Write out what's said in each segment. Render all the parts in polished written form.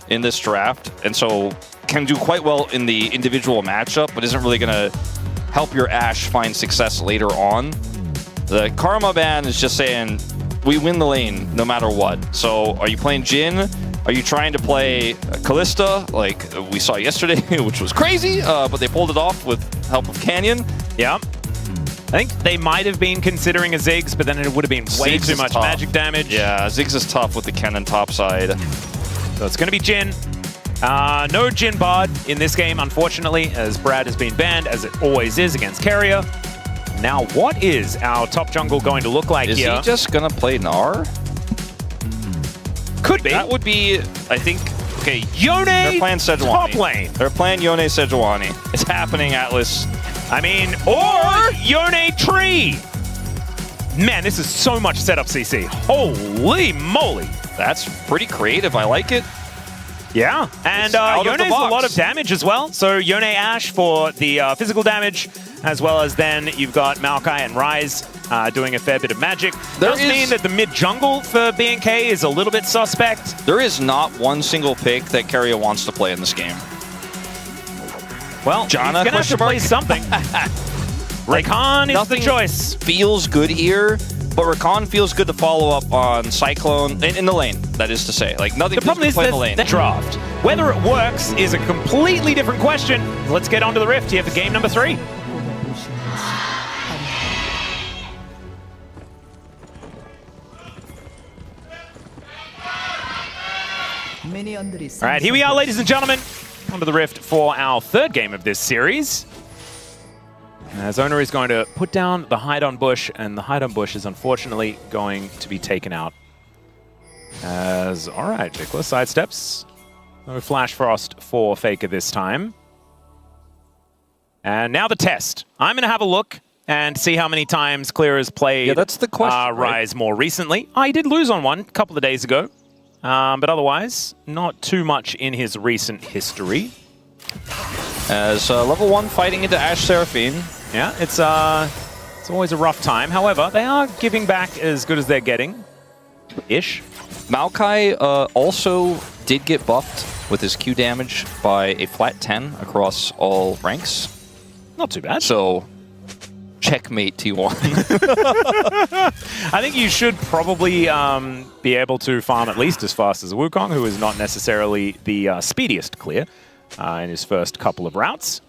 in this draft, and so can do quite well in the individual matchup, but isn't really going to help your Ashe find success later on. The Karma ban is just saying, we win the lane no matter what. So are you playing Jhin? Are you trying to play Kalista, like we saw yesterday, which was crazy, but they pulled it off with help of Canyon? Yeah. I think they might have been considering a Ziggs, but then it would have been way too much magic damage. Yeah, Ziggs is tough with the Cannon top side. So it's going to be Jhin. No Jhin Bard in this game, unfortunately, as Brad has been banned, as it always is against Carrier. Now, what is our top jungle going to look like here? Is he just going to play Gnar? Could be. That would be, I think, okay, Yone, they're playing Sejuani. top lane. They're playing Yone Sejuani. It's happening, Atlas. I mean, or Yone Tree. Man, this is so much setup CC. Holy moly. That's pretty creative. I like it. Yeah, and Yone's a lot of damage as well. So Yone Ashe for the physical damage, as well as then you've got Maokai and Ryze doing a fair bit of magic. Does mean that the mid jungle for BNK is a little bit suspect. There is not one single pick that Carrier wants to play in this game. Well, he's going to have to play something. Rakan is the choice. Feels good here, but Rakan feels good to follow up on Cyclone in the lane, that is to say. Like, nothing the problem is in the lane. The draft. Whether it works is a completely different question. Let's get on to the Rift here for game number 3. All right, here we are, ladies and gentlemen. Onto the Rift for our third game of this series. As Owner is going to put down the hide-on bush, and the hide-on bush is unfortunately going to be taken out. As, all right, Vikla sidesteps. No Flash Frost for Faker this time. And now the test. I'm going to have a look and see how many times Clear has played that's the question, Ryze more recently. I did lose on one a couple of days ago. But otherwise, not too much in his recent history. As level 1 fighting into Ashe Seraphine. Yeah, it's always a rough time. However, they are giving back as good as they're getting. Ish. Maokai also did get buffed with his Q damage by a flat 10 across all ranks. Not too bad. So, checkmate T1. I think you should probably be able to farm at least as fast as Wukong, who is not necessarily the speediest Clear in his first couple of routes.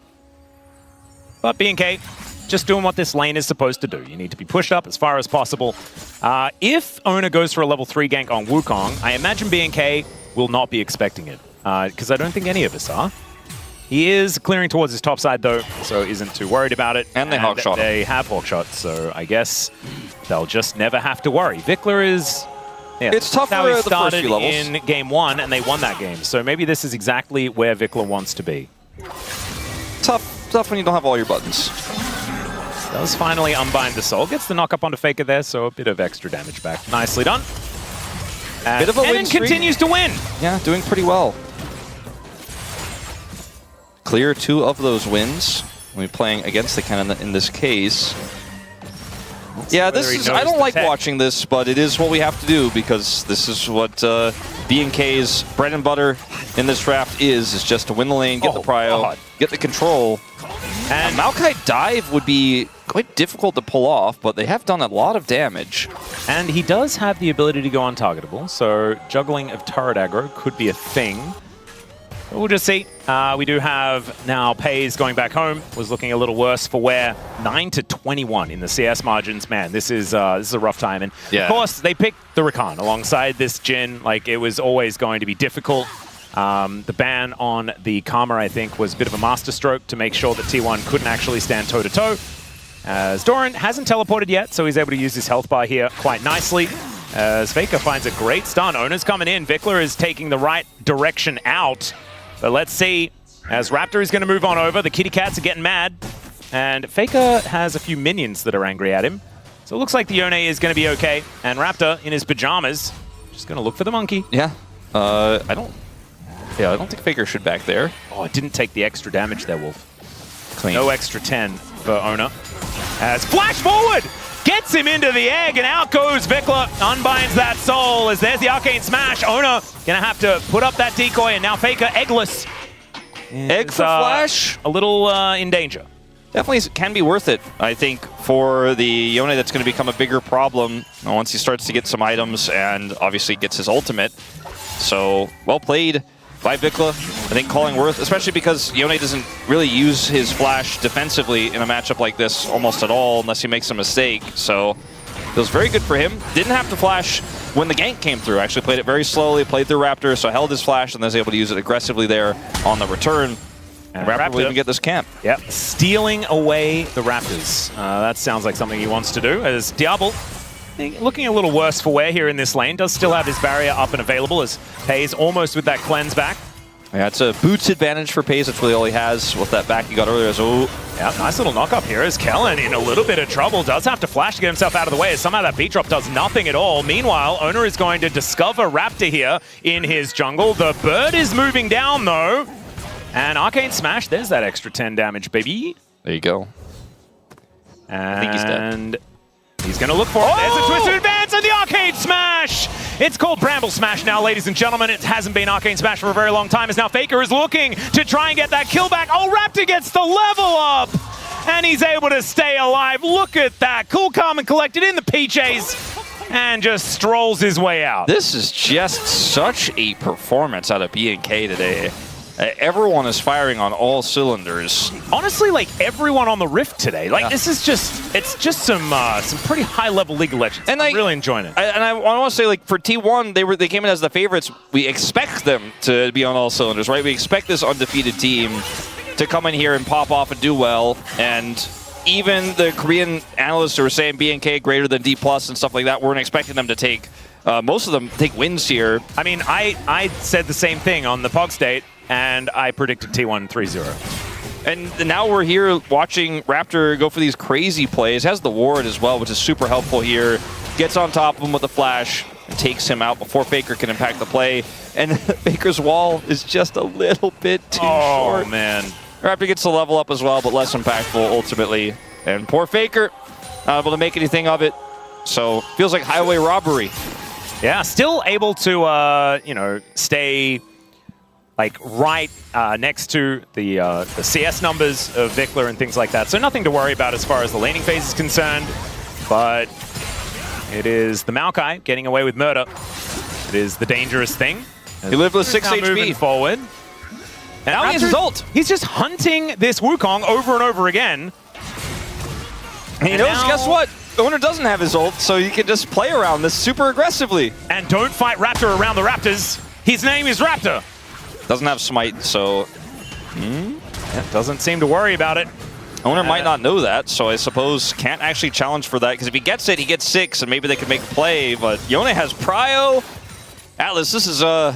But BNK, just doing what this lane is supposed to do. You need to be pushed up as far as possible. If Owner goes for a level 3 gank on Wukong, I imagine BNK will not be expecting it, because I don't think any of us are. He is clearing towards his top side, though, so isn't too worried about it. And they hawkshot him. They have hawkshot, so I guess they'll just never have to worry. Vikla is... Yeah, it's tough how he the first few levels. in game 1, and they won that game. So maybe this is exactly where Vikla wants to be. Tough when you don't have all your buttons. Does finally unbind the soul. Gets the knock up onto Faker there, so a bit of extra damage back. Nicely done. Bit of a win streak. Continues to win. Yeah, doing pretty well. Clear 2 of those wins when playing against the Cannon in this case. Yeah, this is, I don't like watching this, but it is what we have to do because this is what BNK's bread and butter in this draft is just to win the lane, get the prio, get the control. And Maokai dive would be quite difficult to pull off, but they have done a lot of damage. And he does have the ability to go untargetable, so juggling of turret aggro could be a thing. But we'll just see. We do have now Pays going back home. Was looking a little worse for wear. 9-21 in the CS margins. Man, this is a rough time. And of course, they picked the Rakan alongside this Jhin. Like, it was always going to be difficult. The ban on the Karma, I think, was a bit of a masterstroke to make sure that T1 couldn't actually stand toe-to-toe. As Doran hasn't teleported yet, so he's able to use his health bar here quite nicely. As Faker finds a great stun. Owner's coming in. Vikla is taking the right direction out. But let's see, as Raptor is going to move on over, the kitty cats are getting mad, and Faker has a few minions that are angry at him. So it looks like the Yone is going to be okay, and Raptor in his pajamas, just going to look for the monkey. Yeah, I don't think Faker should back there. Oh, it didn't take the extra damage there, Wolf. Clean. No extra 10 for Owner. As flash forward! Gets him into the egg, and out goes Vikla, unbinds that soul, as there's the Arcane Smash. Owner Gonna have to put up that decoy, and now Faker eggless. Egg for flash? A little in danger. Definitely can be worth it, I think, for the Yone that's going to become a bigger problem once he starts to get some items and obviously gets his ultimate. So, well played by Vikla. I think calling worth, especially because Yone doesn't really use his flash defensively in a matchup like this almost at all unless he makes a mistake. So, it was very good for him. Didn't have to flash when the gank came through. Actually played it very slowly, played through Raptor, so held his flash and was able to use it aggressively there on the return. And Raptor will even get this camp. Yep, stealing away the Raptors. That sounds like something he wants to do. As Diablo, looking a little worse for wear here in this lane, does still have his barrier up and available as Pays almost with that cleanse back. Yeah, it's a boots advantage for Pays. That's really all he has with that back he got earlier. So, yeah, nice little knock up here as Kellen in a little bit of trouble. Does have to flash to get himself out of the way as somehow that beat drop does nothing at all. Meanwhile, Owner is going to discover Raptor here in his jungle. The bird is moving down though. And Arcane Smash, there's that extra 10 damage, baby. There you go. And I think he's dead. He's going to look for it. There's a Twisted Advance and the Arcane Smash! It's called Bramble Smash now, ladies and gentlemen. It hasn't been Arcane Smash for a very long time, as now Faker is looking to try and get that kill back. Oh, Raptor gets the level up! And he's able to stay alive. Look at that. Cool, calm, and collected in the PJs. And just strolls his way out. This is just such a performance out of BNK today. Everyone is firing on all cylinders. Honestly, like everyone on the Rift today, like this is just—it's just some pretty high-level League of Legends. And I'm really enjoying it. I want to say, like for T1, they came in as the favorites. We expect them to be on all cylinders, right? We expect this undefeated team to come in here and pop off and do well. And even the Korean analysts who were saying BNK greater than D+ and stuff like that weren't expecting them to take. Most of them take wins here. I mean, I said the same thing on the Pog State. And I predicted T1 3-0. And now we're here watching Raptor go for these crazy plays. Has the ward as well, which is super helpful here. Gets on top of him with a flash and takes him out before Faker can impact the play. And Faker's wall is just a little bit too short. Oh, man. Raptor gets the level up as well, but less impactful ultimately. And poor Faker, not able to make anything of it. So, feels like highway robbery. Yeah, still able to, you know, stay like right next to the CS numbers of Vikla and things like that. So nothing to worry about as far as the laning phase is concerned. But it is the Maokai getting away with murder. It is the dangerous thing. He lived with 6 HP. Moving forward. And now he has his ult. He's just hunting this Wukong over and over again. And he knows, guess what? Owner doesn't have his ult, so you can just play around this super aggressively. And don't fight Raptor around the Raptors. His name is Raptor. Doesn't have smite, so doesn't seem to worry about it. Owner might not know that, so I suppose can't actually challenge for that, because if he gets it, he gets 6, and maybe they can make a play, but Yone has Prio. Atlas, this is a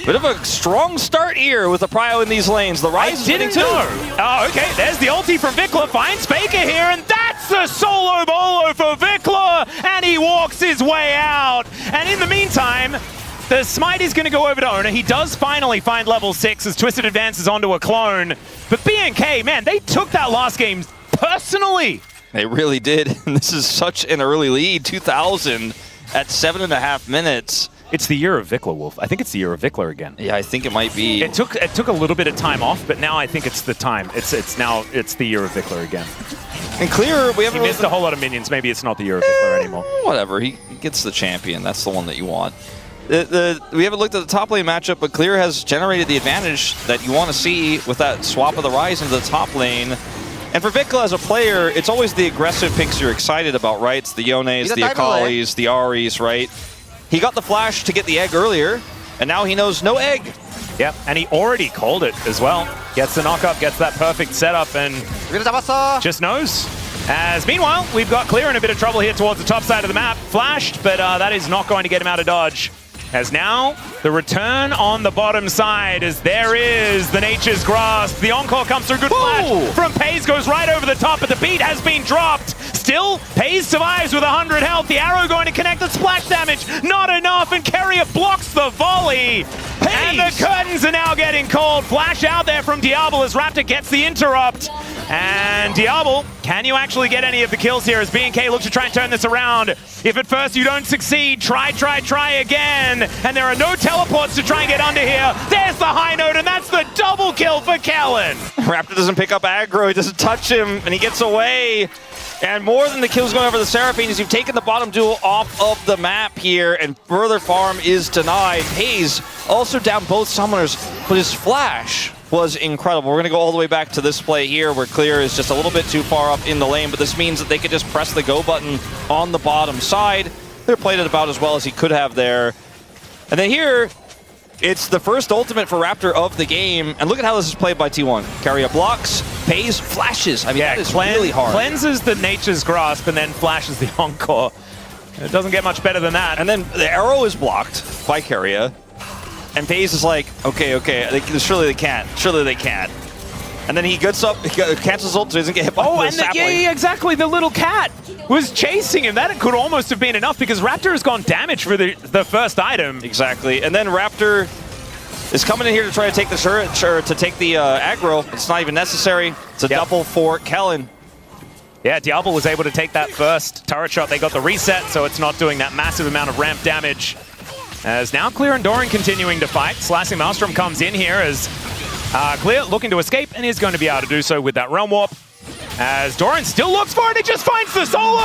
bit of a strong start here with the Prio in these lanes. The Rise is winning too. Oh, okay, there's the ulti from Vikla, finds Faker here, and that's the solo bolo for Vikla, and he walks his way out. And in the meantime, the smite is going to go over to Owner. He does finally find level 6 as Twisted advances onto a clone. But BNK, man, they took that last game personally. They really did. And this is such an early lead, 2,000 at 7.5 minutes. It's the year of Vikla, Wolf. I think it's the year of Vikla again. Yeah, I think it might be. It took a little bit of time off, but now I think it's the time. It's the year of Vikla again. And Clear, we haven't missed a whole lot of minions. Maybe it's not the year of Vikla anymore. Whatever. He gets the champion. That's the one that you want. We haven't looked at the top lane matchup, but Clear has generated the advantage that you want to see with that swap of the Rise into the top lane. And for Vikla as a player, it's always the aggressive picks you're excited about, right? It's the Yones, the Akalis, the Aris, right? He got the flash to get the egg earlier, and now he knows no egg. Yep, and he already called it as well. Gets the knock-up, gets that perfect setup, and just knows. As meanwhile, we've got Clear in a bit of trouble here towards the top side of the map. Flashed, but that is not going to get him out of dodge. As now, the return on the bottom side, as there is the Nature's Grasp. The encore comes through, good flash from Pays, goes right over the top, but the beat has been dropped. Still still, FaZe survives with 100 health. The arrow going to connect the splash damage. Not enough, and Carrier blocks the volley. And the curtains are now getting called. Flash out there from Diablo as Raptor gets the interrupt. And Diablo, can you actually get any of the kills here as BNK looks to try and turn this around? If at first you don't succeed, try again. And there are no teleports to try and get under here. There's the high note, and that's the double kill for Kellen. Raptor doesn't pick up aggro, he doesn't touch him, and he gets away. And more than the kills going over the Seraphine is you've taken the bottom duel off of the map here, and further farm is denied. FaZe also down both summoners, but his flash was incredible. We're going to go all the way back to this play here where Clear is just a little bit too far up in the lane, but this means that they could just press the go button on the bottom side. Clear played it about as well as he could have there. And then here, it's the first ultimate for Raptor of the game, and look at how this is played by T1. Carrier blocks, FaZe flashes. I mean, that is really hard. Cleanses the Nature's Grasp and then flashes the Encore. It doesn't get much better than that. And then the arrow is blocked by Carrier. And FaZe is like, okay, surely they can't. And then he gets up, he cancels ult, so he doesn't get hit by the sapling. Yeah, exactly. The little cat was chasing him. That could almost have been enough because Raptor has gone damage for the first item. Exactly. And then Raptor is coming in here to try to take the turret, to take the aggro. It's not even necessary. It's a double for Kellen. Yeah, Diablo was able to take that first turret shot. They got the reset, so it's not doing that massive amount of ramp damage. As now Clear and Doran continuing to fight. Slashing Maelstrom comes in here as Clear looking to escape and is going to be able to do so with that Realm Warp. As Doran still looks for it, it just finds the solo!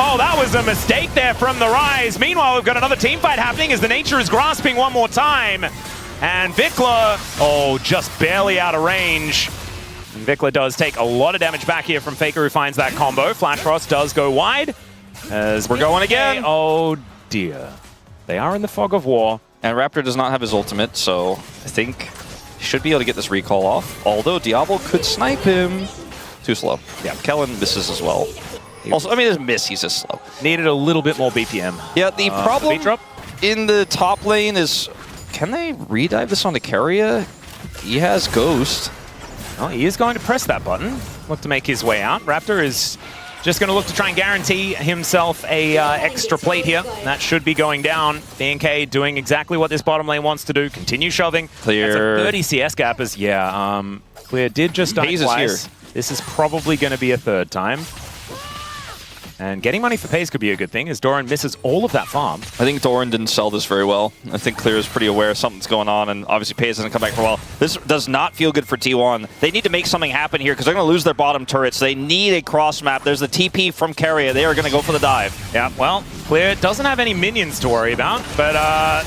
Oh, that was a mistake there from the Rise. Meanwhile, we've got another team fight happening as the Nature is grasping one more time. And Vikla, just barely out of range. And Vikla does take a lot of damage back here from Faker, who finds that combo. Flash Frost does go wide. As we're going again. Oh dear. They are in the fog of war. And Raptor does not have his ultimate, so I think he should be able to get this recall off. Although Diablo could snipe him. Too slow. Yeah, Kellen misses as well. Also, I mean, his miss, he's just slow. Needed a little bit more BPM. Yeah, the problem in the top lane is, can they redive this onto Carrier? He has Ghost. Well, he is going to press that button. Look to make his way out. Raptor is just going to look to try and guarantee himself a extra plate here. That should be going down. BNK doing exactly what this bottom lane wants to do. Continue shoving. Clear. That's a 30 CS gap. Clear did just die twice. Here. This is probably going to be a third time. And getting money for pays could be a good thing as Doran misses all of that farm. I think Doran didn't sell this very well. I think Clear is pretty aware something's going on, and obviously Pays doesn't come back for a while. This does not feel good for T1. They need to make something happen here because they're going to lose their bottom turrets. They need a cross map. There's the TP from Carrier. They are going to go for the dive. Yeah, well, Clear doesn't have any minions to worry about, but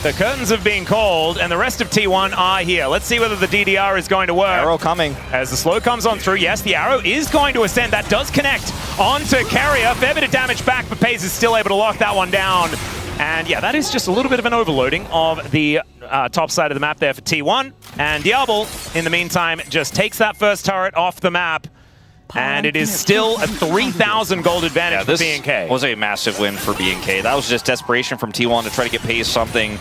the curtains have been called, and the rest of T1 are here. Let's see whether the DDR is going to work. Arrow coming. As the slow comes on through, yes, the arrow is going to ascend. That does connect onto Carrier. Fair bit of damage back, but Pays is still able to lock that one down. And yeah, that is just a little bit of an overloading of the top side of the map there for T1. And Diablo, in the meantime, just takes that first turret off the map. And it is still a 3,000 gold advantage for BNK. This was a massive win for BNK. That was just desperation from T1 to try to get Pays something.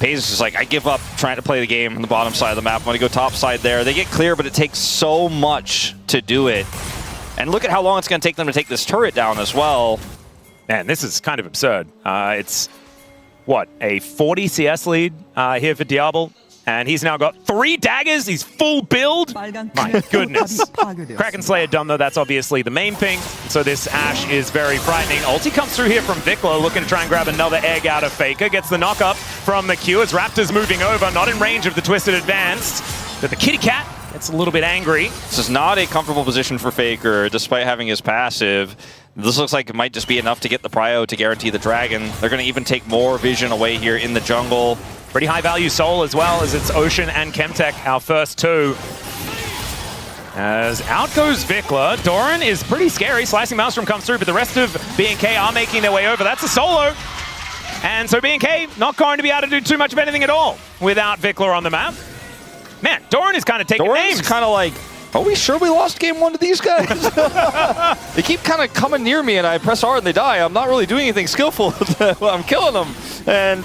Pays is just like, I give up trying to play the game on the bottom side of the map. I'm going to go top side there. They get clear, but it takes so much to do it. And look at how long it's going to take them to take this turret down as well. Man, this is kind of absurd. It's, what, a 40 CS lead here for Diablo? And he's now got 3 daggers. He's full build. My goodness. Kraken Slayer done, though. That's obviously the main thing. So this Ashe is very frightening. Ulti comes through here from Vikla, looking to try and grab another egg out of Faker. Gets the knock up from the Q as Raptor's moving over. Not in range of the Twisted Advanced. But the kitty cat gets a little bit angry. This is not a comfortable position for Faker, despite having his passive. This looks like it might just be enough to get the prio to guarantee the dragon. They're going to even take more vision away here in the jungle. Pretty high value soul as well, as it's Ocean and Chemtech, our first 2. As out goes Vikla. Doran is pretty scary. Slicing Maelstrom comes through, but the rest of BNK are making their way over. That's a solo. And so BNK not going to be able to do too much of anything at all without Vikla on the map. Man, Doran is kind of taking names. Doran's kind of like Are we sure we lost game 1 to these guys? They keep kind of coming near me, and I press R and they die. I'm not really doing anything skillful. I'm killing them. And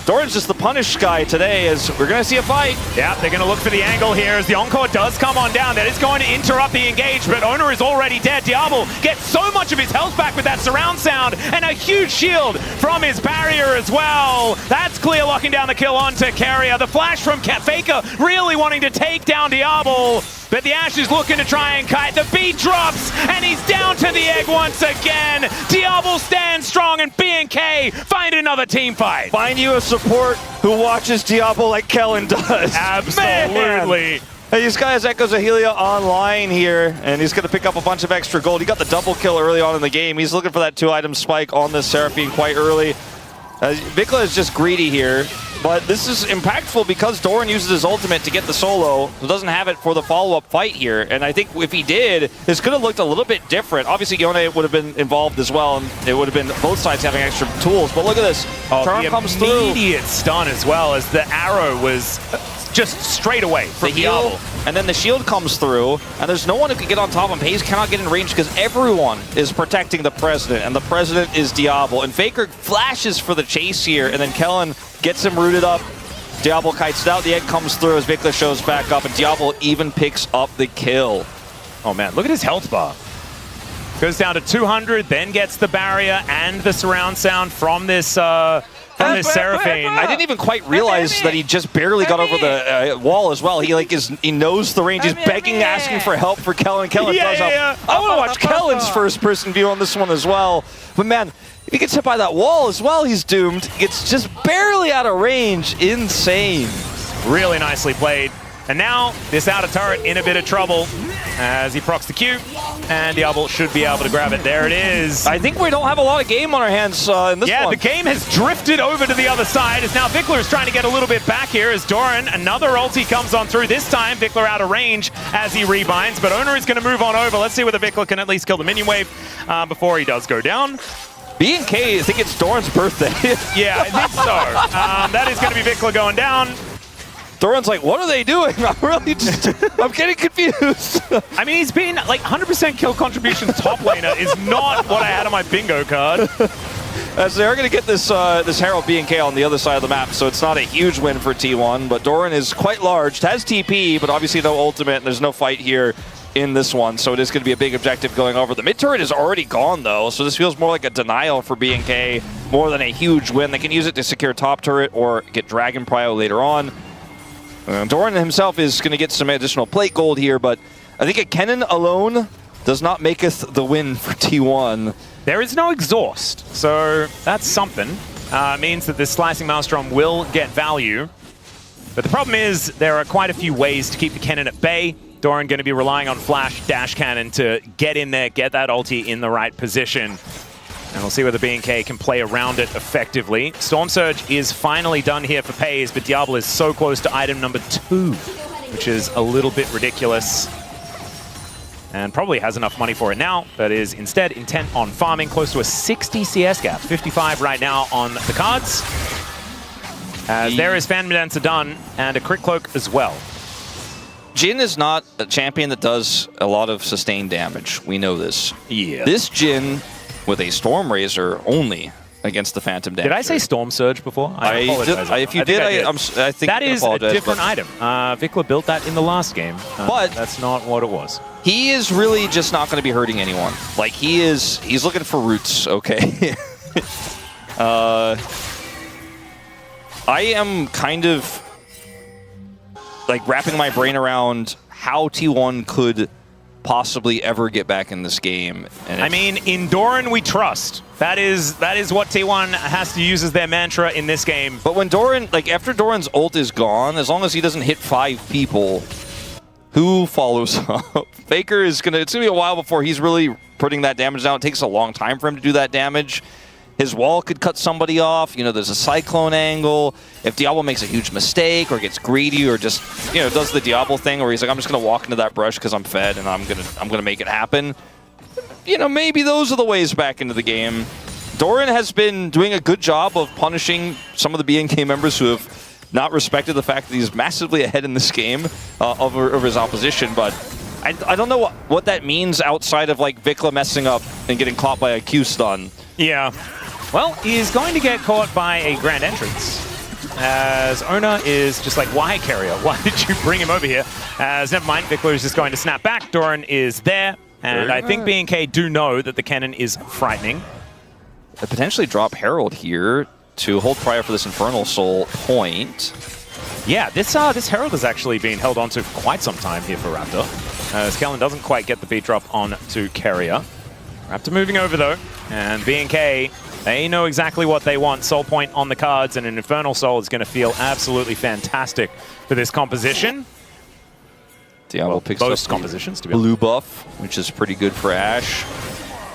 Doran's just the punish guy today, as we're going to see a fight. Yeah, they're going to look for the angle here as the Encore does come on down. That is going to interrupt the engage, but Owner is already dead. Diablo gets so much of his health back with that surround sound, and a huge shield from his barrier as well. That's clear, locking down the kill onto Carrier. The flash from Faker really wanting to take down Diablo. But the Ash is looking to try and kite. The beat drops, and he's down to the egg once again. Diablo stands strong, and BNK find another team fight. Find you a support who watches Diablo like Kellen does. Absolutely. Hey, this guy has Echoes of Helia online here, and he's going to pick up a bunch of extra gold. He got the double kill early on in the game. He's looking for that 2-item spike on this Seraphine quite early. Vikla is just greedy here, but this is impactful because Doran uses his ultimate to get the solo, so doesn't have it for the follow-up fight here. And I think if he did, this could have looked a little bit different. Obviously, Yone would have been involved as well, and it would have been both sides having extra tools. But look at this. Charm comes through. Immediate stun as well, as the arrow was just straight away from the heal, Diablo. and then the shield comes through, and there's no one who can get on top of him. Hayes cannot get in range because everyone is protecting the President, and the President is Diablo. And Faker flashes for the chase here, and then Kellen gets him rooted up. Diablo kites it out, the egg comes through as Vikla shows back up, and Diablo even picks up the kill. Oh man, look at his health bar. Goes down to 200, then gets the barrier and the surround sound from this Seraphine. I didn't even quite realize that he just barely got over the wall as well. He knows the range. He's begging, asking for help for Kellen. Kellen does help. I want to watch Kellen's first-person view on this one as well. But man, if he gets hit by that wall as well, he's doomed. It's just barely out of range. Insane. Really nicely played. And now, this outer turret in a bit of trouble as he procs the Q, and Diablo should be able to grab it. There it is. I think we don't have a lot of game on our hands in this one. Yeah, the game has drifted over to the other side, as now Vikla is trying to get a little bit back here as Doran, another ulti comes on through. This time, Vikla out of range as he rebinds, but Owner is going to move on over. Let's see whether Vikla can at least kill the minion wave before he does go down. BNK, I think it's Doran's birthday. Yeah, I think so. That is going to be Vikla going down. Doran's like, what are they doing? I'm getting confused. I mean, he's been like 100% kill contribution top laner is not what I had on my bingo card. As they are going to get this this Herald BNK on the other side of the map, so it's not a huge win for T1, but Doran is quite large. Has TP, but obviously no ultimate, and there's no fight here in this one, so it is going to be a big objective going over. The mid turret is already gone, though, so this feels more like a denial for BNK more than a huge win. They can use it to secure top turret or get Dragon Prio later on. Doran himself is going to get some additional plate gold here, but I think a Kennen alone does not maketh the win for T1. There is no exhaust, so that's something. Means that this Slicing Maelstrom will get value. But the problem is there are quite a few ways to keep the Kennen at bay. Doran going to be relying on Flash Dash Cannon to get in there, get that ulti in the right position. And we'll see whether BNK can play around it effectively. Storm Surge is finally done here for Pays, but Diablo is so close to item number 2, which is a little bit ridiculous. And probably has enough money for it now, but is instead intent on farming, close to a 60 CS gap. 55 right now on the cards. As there is Fan Dancer done, and a Crit Cloak as well. Jhin is not a champion that does a lot of sustained damage. We know this. Yeah. This Jhin with a Storm Razor only against the Phantom Dancer. Did I say Storm Surge before? I apologize. If you did, I think that is a different item. Vikla built that in the last game, but that's not what it was. He is really just not going to be hurting anyone. Like, he's looking for roots, okay? I am kind of like wrapping my brain around how T1 could possibly ever get back in this game. And I mean, in Doran we trust. That is what T1 has to use as their mantra in this game. But when Doran, like after Doran's ult is gone, as long as he doesn't hit 5 people, who follows up? Faker is it's gonna be a while before he's really putting that damage down. It takes a long time for him to do that damage. His wall could cut somebody off. You know, there's a Cyclone angle. If Diablo makes a huge mistake or gets greedy or just, you know, does the Diablo thing where he's like, I'm just going to walk into that brush because I'm fed and I'm gonna make it happen. You know, maybe those are the ways back into the game. Doran has been doing a good job of punishing some of the BNK members who have not respected the fact that he's massively ahead in this game over his opposition, but I don't know what that means outside of like Vikla messing up and getting caught by a Q stun. Yeah. Well, he's going to get caught by a Grand Entrance. As Owner is just like, why, Carrier? Why did you bring him over here? As never mind, Vikla is just going to snap back. Doran is there. And I think BNK do know that the cannon is frightening. They potentially drop Herald here to hold prior for this Infernal Soul point. Yeah, this Herald has actually been held on to for quite some time here for Raptor. As Kellen doesn't quite get the beat drop on to Carrier. Raptor moving over though. And BNK, they know exactly what they want. Soul point on the cards, and an Infernal Soul is going to feel absolutely fantastic for this composition. Diablo picks up compositions to be blue buff, which is pretty good for Ashe.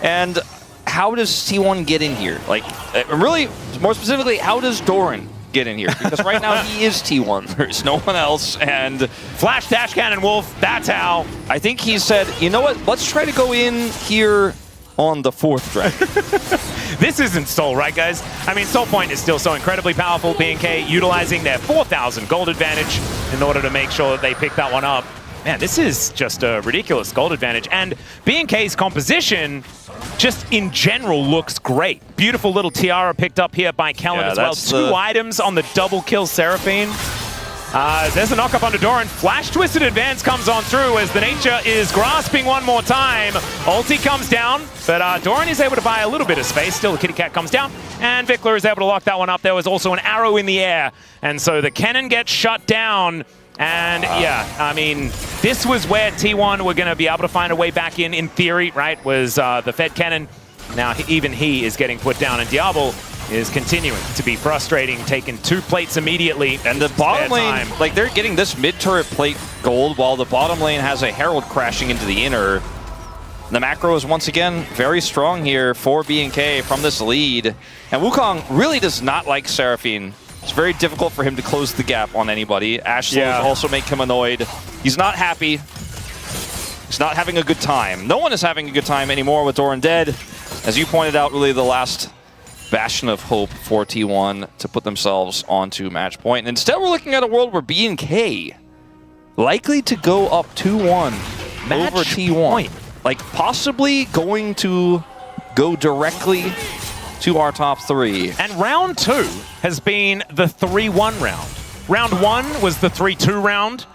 And how does T1 get in here? Like, really, more specifically, how does Doran get in here? Because right now he is T1. There's no one else, and Flash Dash Cannon Wolf, that's how. I think he said, you know what, let's try to go in here on the 4th dragon. This isn't Soul, right, guys? I mean, Soul Point is still so incredibly powerful. BNK utilizing their 4,000 gold advantage in order to make sure that they pick that one up. Man, this is just a ridiculous gold advantage. And BNK's composition just in general looks great. Beautiful little tiara picked up here by Kellen as well. 2 items on the double kill Seraphine. There's a knock-up onto Doran. Flash Twisted Advance comes on through as the Nature is grasping one more time. Ulti comes down, but Doran is able to buy a little bit of space. Still, the Kitty Cat comes down, and Vikla is able to lock that one up. There was also an arrow in the air, and so the cannon gets shut down. And yeah, I mean, this was where T1 were going to be able to find a way back in theory, right, was the Fed cannon. Now even he is getting put down, and Diablo is continuing to be frustrating, taking 2 plates immediately. And the bottom lane, like they're getting this mid-turret plate gold while the bottom lane has a Herald crashing into the inner. The macro is once again very strong here for BNK from this lead. And Wukong really does not like Seraphine. It's very difficult for him to close the gap on anybody. Ashe slows also make him annoyed. He's not happy. He's not having a good time. No one is having a good time anymore with Doran dead. As you pointed out, really the last bastion of hope for T1 to put themselves onto match point. And instead, we're looking at a world where BNK likely to go up 2-1 over T1. Point. Like possibly going to go directly to our top 3. And round 2 has been the 3-1 round. Round 1 was the 3-2 round.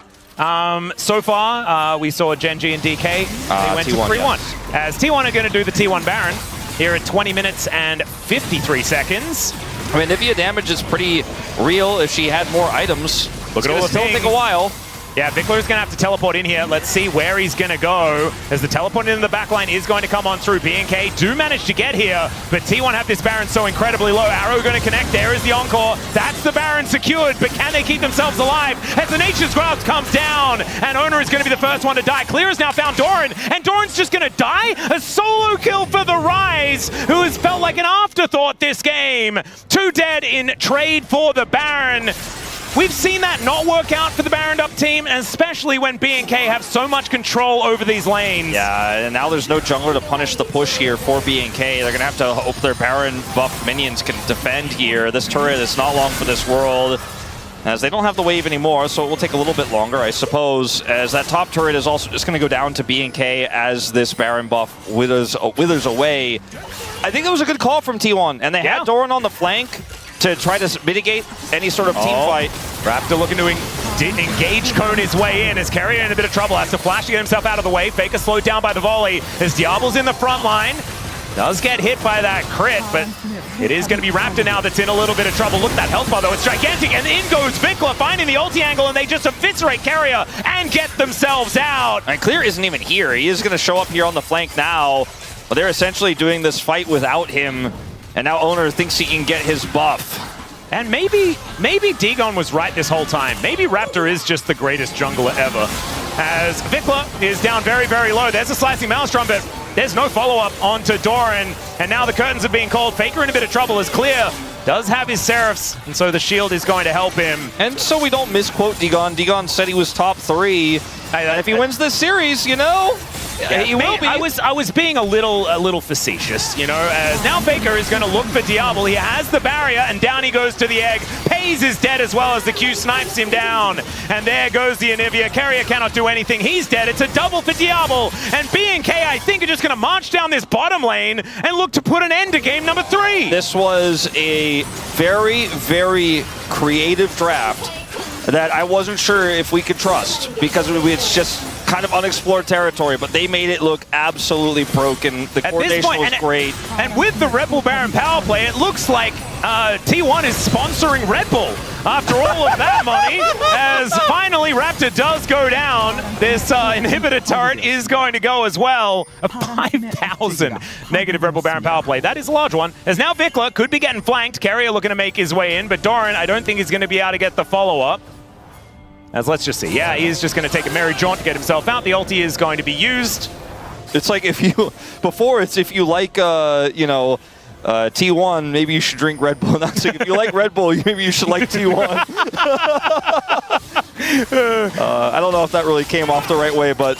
So far, we saw Genji and DK. They went T1, to 3-1. Yes. As T1 are going to do the T1 Baron here at 20 minutes and 53 seconds. I mean, Nivea damage is pretty real if she had more items. Look at all the things. It'll take a while. Yeah, Vikler's going to have to teleport in here. Let's see where he's going to go, as the teleport in the backline is going to come on through. BNK do manage to get here, but T1 have this Baron so incredibly low. Arrow going to connect. There is the Encore. That's the Baron secured, but can they keep themselves alive as the Nature's Grasp comes down, and Owner is going to be the first one to die. Clear has now found Doran, and Doran's just going to die? A solo kill for the Rise, who has felt like an afterthought this game. 2 dead in trade for the Baron. We've seen that not work out for the Baron up team, and especially when BNK have so much control over these lanes. Yeah, and now there's no jungler to punish the push here for BNK. They're going to have to hope their Baron buff minions can defend here. This turret is not long for this world, as they don't have the wave anymore, so it will take a little bit longer, I suppose, as that top turret is also just going to go down to BNK as this Baron buff withers away. I think that was a good call from T1, and they had Doran on the flank to try to mitigate any sort of team fight. Raptor looking to engage Cone his way in as Carrier in a bit of trouble. Has to flash to get himself out of the way. Faker slowed down by the volley as Diablo's in the front line. Does get hit by that crit, but it is going to be Raptor now that's in a little bit of trouble. Look at that health bar, though. It's gigantic. And in goes Vikla, finding the ulti angle, and they just eviscerate Carrier and get themselves out. And Clear isn't even here. He is going to show up here on the flank now. But they're essentially doing this fight without him. And now Owner thinks he can get his buff. And maybe Dagon was right this whole time. Maybe Raptor is just the greatest jungler ever. As Vikla is down very, very low. There's a slicing Maelstrom, but there's no follow-up onto Doran. And now the curtains are being called. Faker in a bit of trouble as Clear does have his Seraphs, and so the shield is going to help him. And so we don't misquote Dagon. Dagon said he was top 3. And if he wins this series, you know, He will be. I was being a little facetious, you know, as now Faker is going to look for Diablo. He has the barrier, and down he goes to the egg. Pays is dead as well as the Q snipes him down. And there goes the Anivia. Carrier cannot do anything. He's dead. It's a double for Diablo. And BNK, I think, are just going to march down this bottom lane and look to put an end to game number 3. This was a very, very creative draft that I wasn't sure if we could trust, because it's just kind of unexplored territory, but they made it look absolutely broken. The coordination was great. And with the Red Bull Baron power play, it looks like T1 is sponsoring Red Bull after all of that money, as finally Raptor does go down. This inhibitor turret is going to go as well. A 5,000 negative Red Bull Baron power play. That is a large one, as now Vikla could be getting flanked. Carrier looking to make his way in, but Doran, I don't think he's going to be able to get the follow-up. As let's just see. Yeah, he's just going to take a merry jaunt to get himself out. The ulti is going to be used. It's like if you, before it's if you like, you know, T1, maybe you should drink Red Bull. Now it's like if you like Red Bull, maybe you should like T1. I don't know if that really came off the right way, but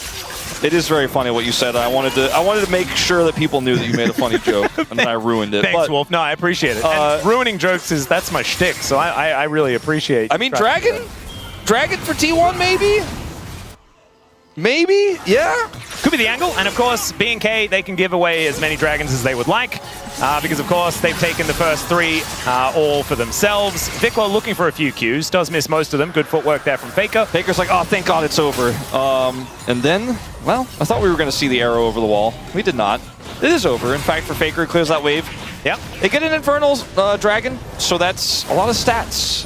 it is very funny what you said. I wanted to make sure that people knew that you made a funny joke, and then I ruined it. Thanks, but, Wolf. No, I appreciate it. And ruining jokes that's my shtick, so I really appreciate. I mean, Dragon for T1, maybe? Maybe? Yeah? Could be the angle, and of course, BNK, they can give away as many dragons as they would like, because of course, they've taken the first 3 all for themselves. Vikla looking for a few Qs, does miss most of them. Good footwork there from Faker. Faker's like, oh, thank God it's over. And then, well, I thought we were going to see the arrow over the wall. We did not. It is over. In fact, for Faker, it clears that wave. Yep. They get an Infernal Dragon, so that's a lot of stats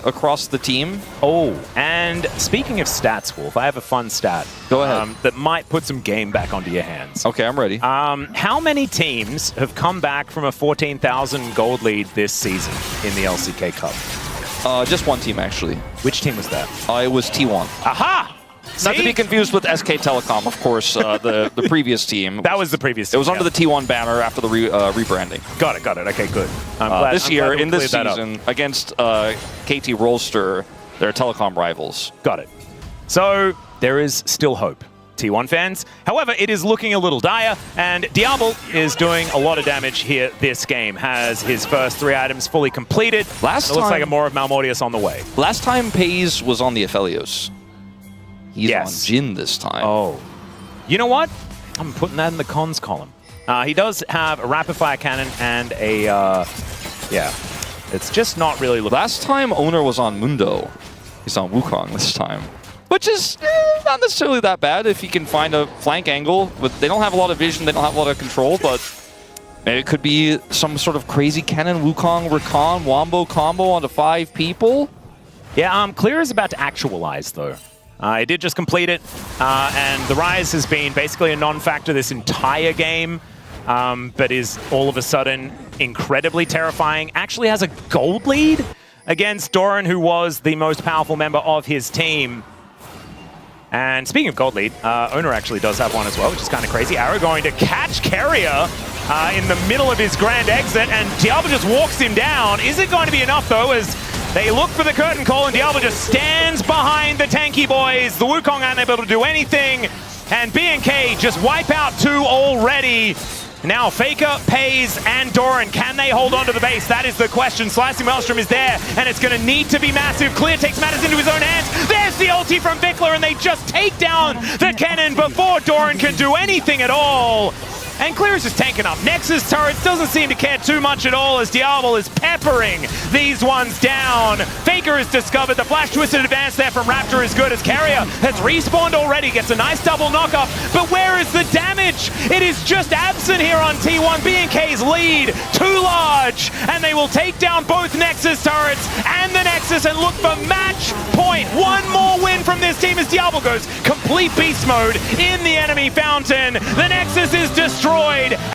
across the team. Oh, and speaking of stats, Wolf, I have a fun stat. Go ahead. That might put some game back onto your hands. Okay, I'm ready. How many teams have come back from a 14,000 gold lead this season in the LCK Cup? Just one team, actually. Which team was that? It was T1. Aha! Not to be confused with SK Telecom, of course, the previous team. That was the previous team. It was under the T1 banner after the rebranding. Got it. Okay, good. This year, in this season, against KT Rolster, they're telecom rivals. Got it. So there is still hope, T1 fans. However, it is looking a little dire, and Diablo is doing a lot of damage here this game. Has his first 3 items fully completed. It looks like a more of Malmortius on the way. Last time Pays was on the Aphelios. He's on Jhin this time. Oh. You know what? I'm putting that in the cons column. He does have a rapid fire cannon and a, yeah. It's just not really looking. Last time Owner was on Mundo. He's on Wukong this time. Which is not necessarily that bad if he can find a flank angle. But they don't have a lot of vision, they don't have a lot of control, but maybe it could be some sort of crazy cannon, Wukong, Rakan, Wombo combo onto 5 people. Yeah, Clear is about to actualize, though. He did just complete it, and the Rise has been basically a non-factor this entire game, but is all of a sudden incredibly terrifying. Actually has a gold lead against Doran, who was the most powerful member of his team. And speaking of gold lead, Owner actually does have one as well, which is kind of crazy. Arrow going to catch Carrier in the middle of his grand exit, and Diablo just walks him down. Is it going to be enough, though, as they look for the curtain call, and Diablo just stands behind the tanky boys. The Wukong aren't able to do anything, and BNK just wipe out 2 already. Now Faker, Pays, and Doran, can they hold on to the base? That is the question. Slicing Maelstrom is there, and it's going to need to be massive. Clear takes matters into his own hands. There's the ulti from Vikla, and they just take down the cannon before Doran can do anything at all. And Clear is just tanking up. Nexus turrets doesn't seem to care too much at all as Diablo is peppering these ones down. Faker is discovered. The flash twisted advance there from Raptor is good as Carrier has respawned already. Gets a nice double knockup. But where is the damage? It is just absent here on T1. BNK's lead too large. And they will take down both Nexus turrets and the Nexus and look for match point. One more win from this team as Diablo goes complete beast mode in the enemy fountain. The Nexus is destroyed.